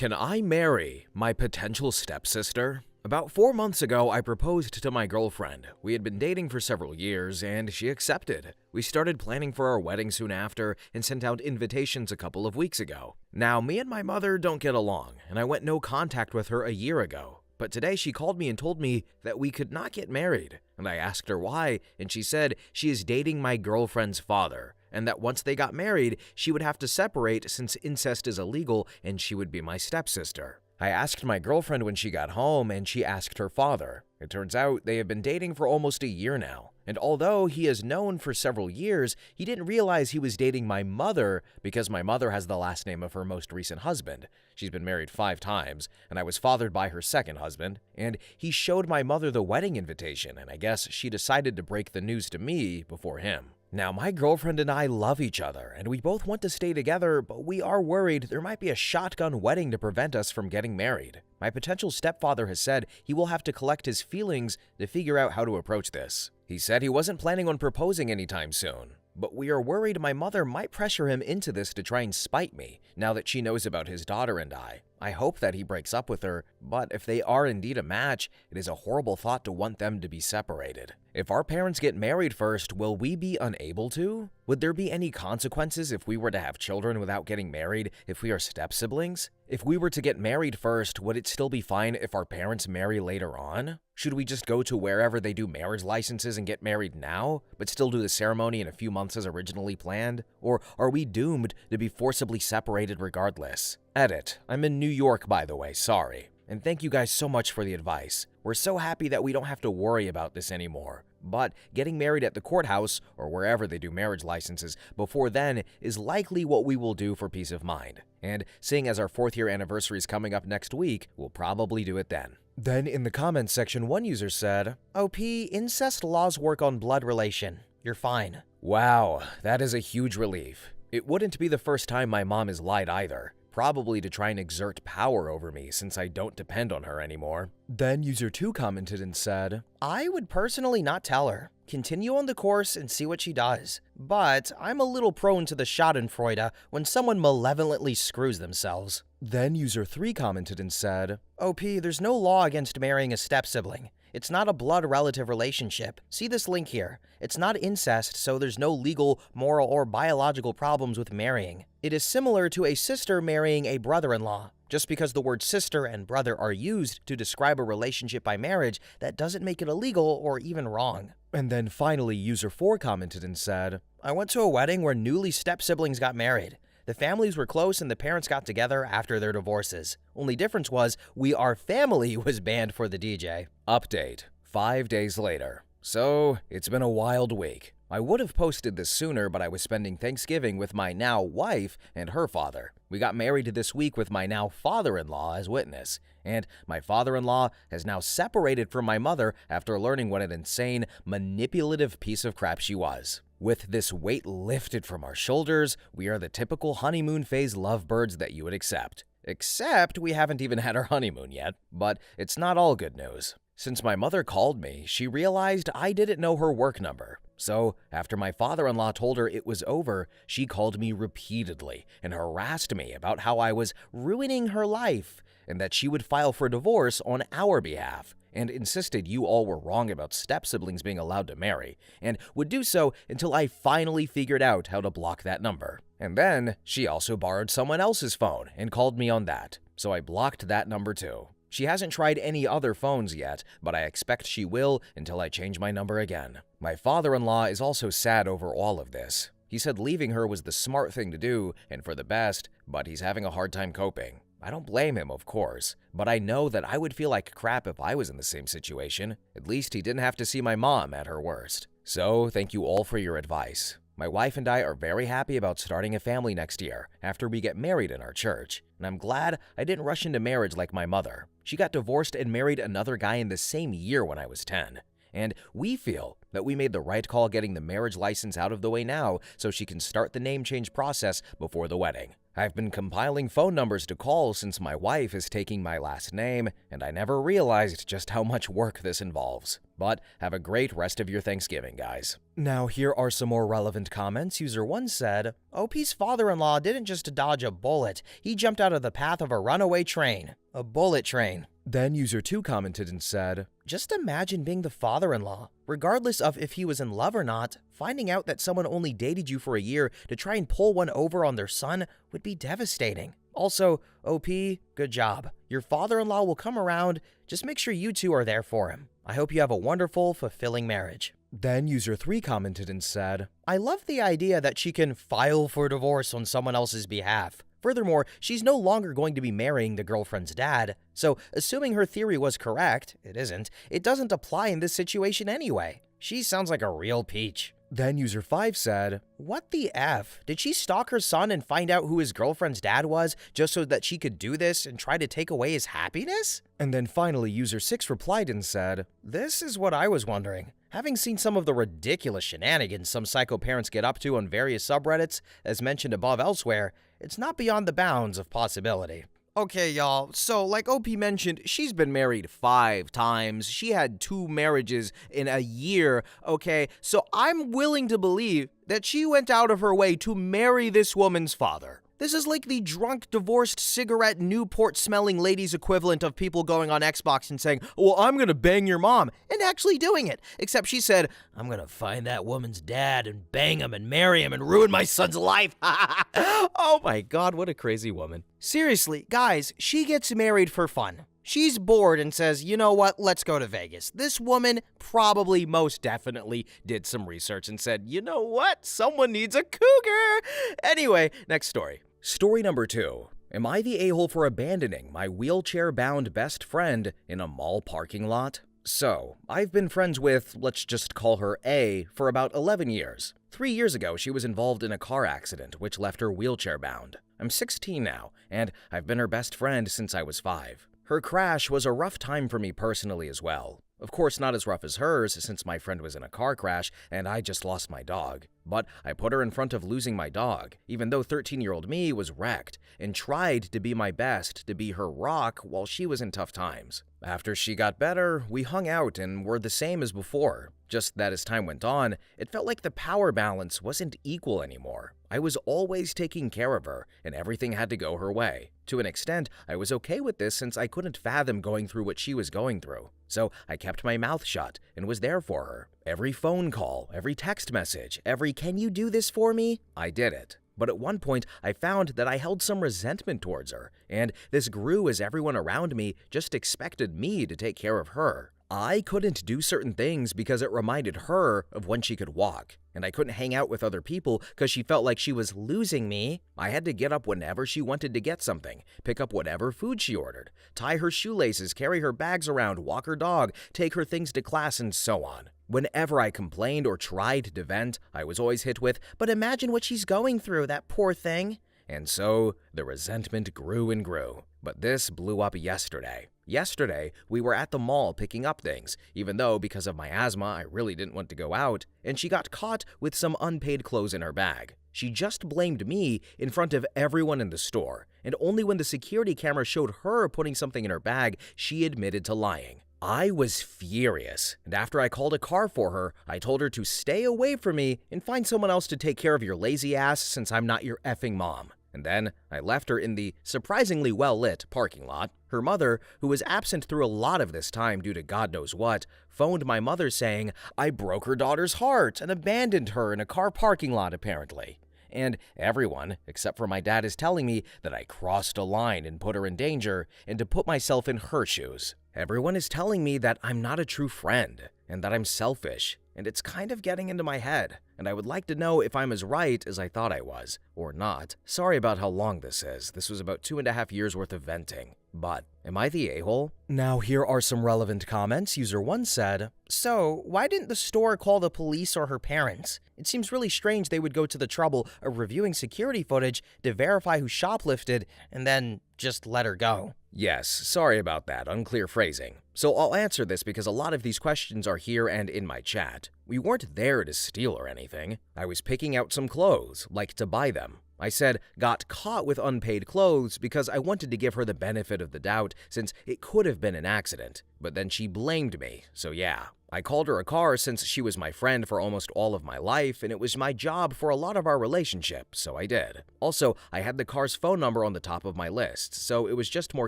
Can I marry my potential stepsister? About 4 months ago, I proposed to my girlfriend. We had been dating for several years, and she accepted. We started planning for our wedding soon after and sent out invitations a couple of weeks ago. Now, me and my mother don't get along, and I went no contact with her a year ago. But today she called me and told me that we could not get married, and I asked her why, and she said she is dating my girlfriend's father, and that once they got married, she would have to separate since incest is illegal and she would be my stepsister. I asked my girlfriend when she got home, and she asked her father. It turns out they have been dating for almost a year now, and although he has known for several years, he didn't realize he was dating my mother because my mother has the last name of her most recent husband. She's been married 5 times, and I was fathered by her second husband, and he showed my mother the wedding invitation, and I guess she decided to break the news to me before him. Now, my girlfriend and I love each other, and we both want to stay together, but we are worried there might be a shotgun wedding to prevent us from getting married. My potential stepfather has said he will have to collect his feelings to figure out how to approach this. He said he wasn't planning on proposing anytime soon, but we are worried my mother might pressure him into this to try and spite me, now that she knows about his daughter and I. I hope that he breaks up with her, but if they are indeed a match, it is a horrible thought to want them to be separated. If our parents get married first, will we be unable to? Would there be any consequences if we were to have children without getting married if we are step-siblings? If we were to get married first, would it still be fine if our parents marry later on? Should we just go to wherever they do marriage licenses and get married now, but still do the ceremony in a few months as originally planned? Or are we doomed to be forcibly separated regardless? Edit. I'm in New York, by the way, sorry. And thank you guys so much for the advice. We're so happy that we don't have to worry about this anymore. But getting married at the courthouse, or wherever they do marriage licenses, before then is likely what we will do for peace of mind. And seeing as our 4th year anniversary is coming up next week, we'll probably do it then. Then in the comments section, one user said, "OP, incest laws work on blood relation. You're fine." Wow, that is a huge relief. It wouldn't be the first time my mom has lied either. Probably to try and exert power over me since I don't depend on her anymore. Then user 2 commented and said, "I would personally not tell her. Continue on the course and see what she does. But I'm a little prone to the schadenfreude when someone malevolently screws themselves." Then user 3 commented and said, "OP, there's no law against marrying a step-sibling. It's not a blood relative relationship. See this link here. It's not incest, so there's no legal, moral, or biological problems with marrying. It is similar to a sister marrying a brother-in-law. Just because the words sister and brother are used to describe a relationship by marriage, that doesn't make it illegal or even wrong." And then finally, user 4 commented and said, "I went to a wedding where newly step-siblings got married. The families were close and the parents got together after their divorces. Only difference was We Are Family was banned for the DJ." Update. 5 days later. So, it's been a wild week. I would have posted this sooner, but I was spending Thanksgiving with my now wife and her father. We got married this week with my now father-in-law as witness, and my father-in-law has now separated from my mother after learning what an insane, manipulative piece of crap she was. With this weight lifted from our shoulders, we are the typical honeymoon phase lovebirds that you would accept. Except we haven't even had our honeymoon yet, but it's not all good news. Since my mother called me, she realized I didn't know her work number. So, after my father-in-law told her it was over, she called me repeatedly and harassed me about how I was ruining her life and that she would file for divorce on our behalf, and insisted you all were wrong about step-siblings being allowed to marry, and would do so until I finally figured out how to block that number. And then, she also borrowed someone else's phone and called me on that, so I blocked that number too. She hasn't tried any other phones yet, but I expect she will until I change my number again. My father-in-law is also sad over all of this. He said leaving her was the smart thing to do and for the best, but he's having a hard time coping. I don't blame him, of course, but I know that I would feel like crap if I was in the same situation. At least he didn't have to see my mom at her worst. So, thank you all for your advice. My wife and I are very happy about starting a family next year after we get married in our church, and I'm glad I didn't rush into marriage like my mother. She got divorced and married another guy in the same year when I was 10. And we feel that we made the right call getting the marriage license out of the way now so she can start the name change process before the wedding. I've been compiling phone numbers to call since my wife is taking my last name, and I never realized just how much work this involves. But have a great rest of your Thanksgiving, guys. Now here are some more relevant comments. User 1 said, OP's father-in-law didn't just dodge a bullet, he jumped out of the path of a runaway train. A bullet train. Then User 2 commented and said, just imagine being the father-in-law. Regardless of if he was in love or not, finding out that someone only dated you for a year to try and pull one over on their son would be devastating. Also, OP, good job. Your father-in-law will come around. Just make sure you two are there for him. I hope you have a wonderful, fulfilling marriage. Then User 3 commented and said, I love the idea that she can file for divorce on someone else's behalf. Furthermore, she's no longer going to be marrying the girlfriend's dad, so assuming her theory was correct, it isn't, it doesn't apply in this situation anyway. She sounds like a real peach. Then User 5 said, what the F? Did she stalk her son and find out who his girlfriend's dad was just so that she could do this and try to take away his happiness? And then finally User 6 replied and said, this is what I was wondering. Having seen some of the ridiculous shenanigans some psycho parents get up to on various subreddits, as mentioned above elsewhere, it's not beyond the bounds of possibility. Okay, y'all, so like OP mentioned, she's been married 5 times. She had 2 marriages in a year, okay? So I'm willing to believe that she went out of her way to marry this woman's father. This is like the drunk, divorced, cigarette, Newport-smelling ladies equivalent of people going on Xbox and saying, well, I'm gonna bang your mom, and actually doing it. Except she said, I'm gonna find that woman's dad and bang him and marry him and ruin my son's life. Oh my god, what a crazy woman. Seriously, guys, she gets married for fun. She's bored and says, you know what, let's go to Vegas. This woman probably most definitely did some research and said, you know what, someone needs a cougar. Anyway, next story. Story number 2. Am I the a-hole for abandoning my wheelchair-bound best friend in a mall parking lot? So, I've been friends with, let's just call her A, for about 11 years. 3 years ago, she was involved in a car accident which left her wheelchair-bound. I'm 16 now, and I've been her best friend since I was 5. Her crash was a rough time for me personally as well. Of course, not as rough as hers, since my friend was in a car crash and I just lost my dog. But I put her in front of losing my dog, even though 13-year-old me was wrecked, and tried to be my best to be her rock while she was in tough times. After she got better, we hung out and were the same as before. Just that as time went on, it felt like the power balance wasn't equal anymore. I was always taking care of her, and everything had to go her way. To an extent, I was okay with this since I couldn't fathom going through what she was going through. So I kept my mouth shut and was there for her. Every phone call, every text message, every "can you do this for me?" I did it. But at one point, I found that I held some resentment towards her, and this grew as everyone around me just expected me to take care of her. I couldn't do certain things because it reminded her of when she could walk, and I couldn't hang out with other people because she felt like she was losing me. I had to get up whenever she wanted to get something, pick up whatever food she ordered, tie her shoelaces, carry her bags around, walk her dog, take her things to class, and so on. Whenever I complained or tried to vent, I was always hit with, "But imagine what she's going through, that poor thing." And so, the resentment grew and grew. But this blew up yesterday. Yesterday, we were at the mall picking up things, even though because of my asthma, I really didn't want to go out, and she got caught with some unpaid clothes in her bag. She just blamed me in front of everyone in the store, and only when the security camera showed her putting something in her bag, she admitted to lying. I was furious, and after I called a car for her, I told her to stay away from me and find someone else to take care of your lazy ass since I'm not your effing mom. And then I left her in the surprisingly well-lit parking lot. Her mother, who was absent through a lot of this time due to God knows what, phoned my mother saying I broke her daughter's heart and abandoned her in a car parking lot apparently. And everyone, except for my dad, is telling me that I crossed a line and put her in danger and to put myself in her shoes. Everyone is telling me that I'm not a true friend and that I'm selfish, and it's kind of getting into my head, and I would like to know if I'm as right as I thought I was, or not. Sorry about how long this is. This was about 2.5 years worth of venting. But, am I the a-hole? Now here are some relevant comments. User 1 said, "So, why didn't the store call the police or her parents? It seems really strange they would go to the trouble of reviewing security footage to verify who shoplifted and then just let her go." Yes, sorry about that, unclear phrasing. So I'll answer this because a lot of these questions are here and in my chat. We weren't there to steal or anything. I was picking out some clothes, like to buy them. I said got caught with unpaid clothes because I wanted to give her the benefit of the doubt since it could have been an accident. But then she blamed me, so yeah. I called her a car since she was my friend for almost all of my life, and it was my job for a lot of our relationship, so I did. Also, I had the car's phone number on the top of my list, so it was just more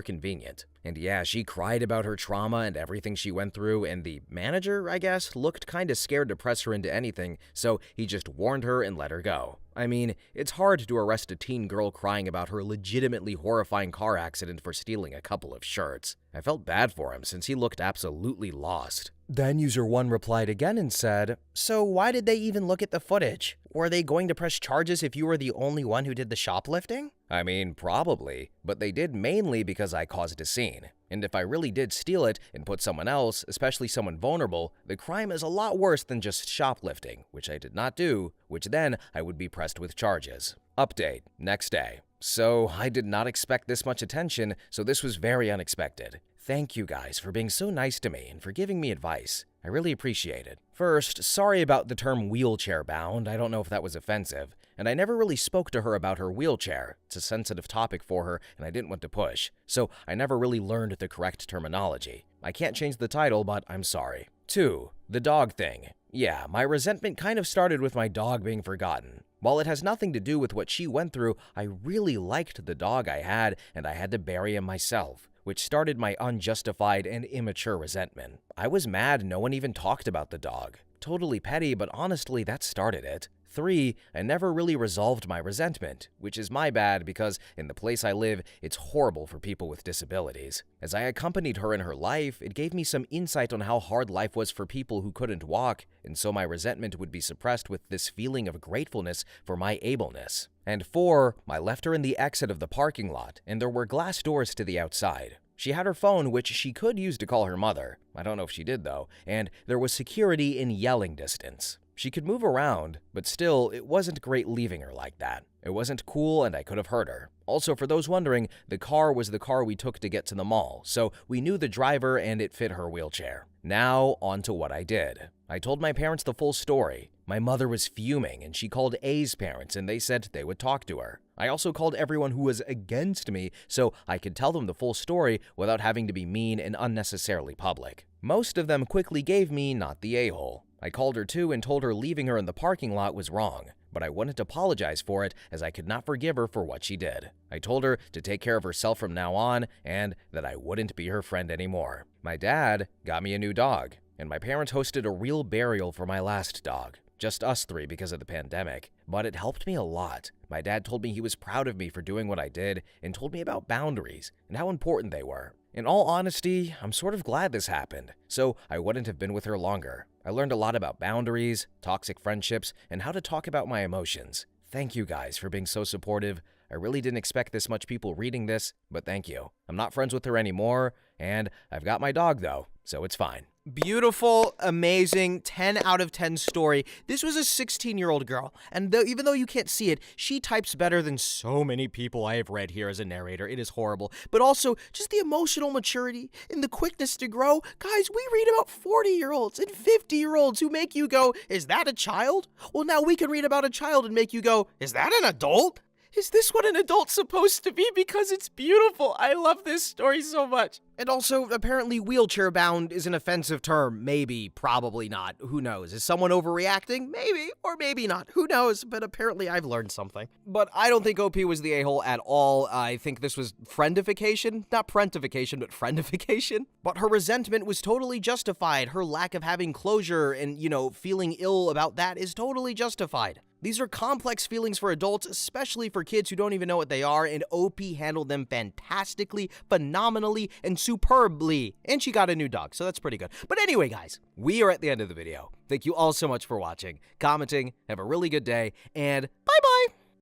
convenient. And yeah, she cried about her trauma and everything she went through, and the manager, I guess, looked kinda scared to press her into anything, so he just warned her and let her go. I mean, it's hard to arrest a teen girl crying about her legitimately horrifying car accident for stealing a couple of shirts. I felt bad for him since he looked absolutely lost. Then user 1 replied again and said, "So why did they even look at the footage? Were they going to press charges if you were the only one who did the shoplifting?" I mean, probably, but they did mainly because I caused a scene. And if I really did steal it and put someone else, especially someone vulnerable, the crime is a lot worse than just shoplifting, which I did not do, which then I would be pressed with charges. Update, next day. So I did not expect this much attention, so this was very unexpected. Thank you guys for being so nice to me and for giving me advice. I really appreciate it. First, sorry about the term wheelchair bound. I don't know if that was offensive. And I never really spoke to her about her wheelchair. It's a sensitive topic for her, and I didn't want to push. So I never really learned the correct terminology. I can't change the title, but I'm sorry. 2. The dog thing. Yeah, my resentment kind of started with my dog being forgotten. While it has nothing to do with what she went through, I really liked the dog I had, and I had to bury him myself, which started my unjustified and immature resentment. I was mad no one even talked about the dog. Totally petty, but honestly, that started it. 3. I never really resolved my resentment, which is my bad because in the place I live, it's horrible for people with disabilities. As I accompanied her in her life, it gave me some insight on how hard life was for people who couldn't walk, and so my resentment would be suppressed with this feeling of gratefulness for my ableness. And 4. I left her in the exit of the parking lot, and there were glass doors to the outside. She had her phone, which she could use to call her mother. I don't know if she did, though, and there was security in yelling distance. She could move around, but still, it wasn't great leaving her like that. It wasn't cool, and I could have hurt her. Also, for those wondering, the car was the car we took to get to the mall, so we knew the driver and it fit her wheelchair. Now, on to what I did. I told my parents the full story. My mother was fuming, and she called A's parents, and they said they would talk to her. I also called everyone who was against me so I could tell them the full story without having to be mean and unnecessarily public. Most of them quickly gave me not the a-hole. I called her too and told her leaving her in the parking lot was wrong, but I wouldn't apologize for it as I could not forgive her for what she did. I told her to take care of herself from now on and that I wouldn't be her friend anymore. My dad got me a new dog, and my parents hosted a real burial for my last dog. Just us 3 because of the pandemic, but it helped me a lot. My dad told me he was proud of me for doing what I did and told me about boundaries and how important they were. In all honesty, I'm sort of glad this happened, so I wouldn't have been with her longer. I learned a lot about boundaries, toxic friendships, and how to talk about my emotions. Thank you guys for being so supportive. I really didn't expect this much people reading this, but thank you. I'm not friends with her anymore, and I've got my dog though, so it's fine. Beautiful, amazing, 10 out of 10 story. This was a 16-year-old girl, and even though you can't see it, she types better than so many people I have read here as a narrator. It is horrible. But also, just the emotional maturity and the quickness to grow. Guys, we read about 40-year-olds and 50-year-olds who make you go, is that a child? Well, now we can read about a child and make you go, is that an adult? Is this what an adult's supposed to be? Because it's beautiful. I love this story so much. And also, apparently wheelchair bound is an offensive term. Maybe, probably not. Who knows? Is someone overreacting? Maybe, or maybe not. Who knows? But apparently I've learned something. But I don't think OP was the a-hole at all. I think this was friendification. Not parentification, but friendification. But her resentment was totally justified. Her lack of having closure and, feeling ill about that is totally justified. These are complex feelings for adults, especially for kids who don't even know what they are, and OP handled them fantastically, phenomenally, and superbly. And she got a new dog, so that's pretty good. But anyway, guys, we are at the end of the video. Thank you all so much for watching, commenting, have a really good day, and bye-bye!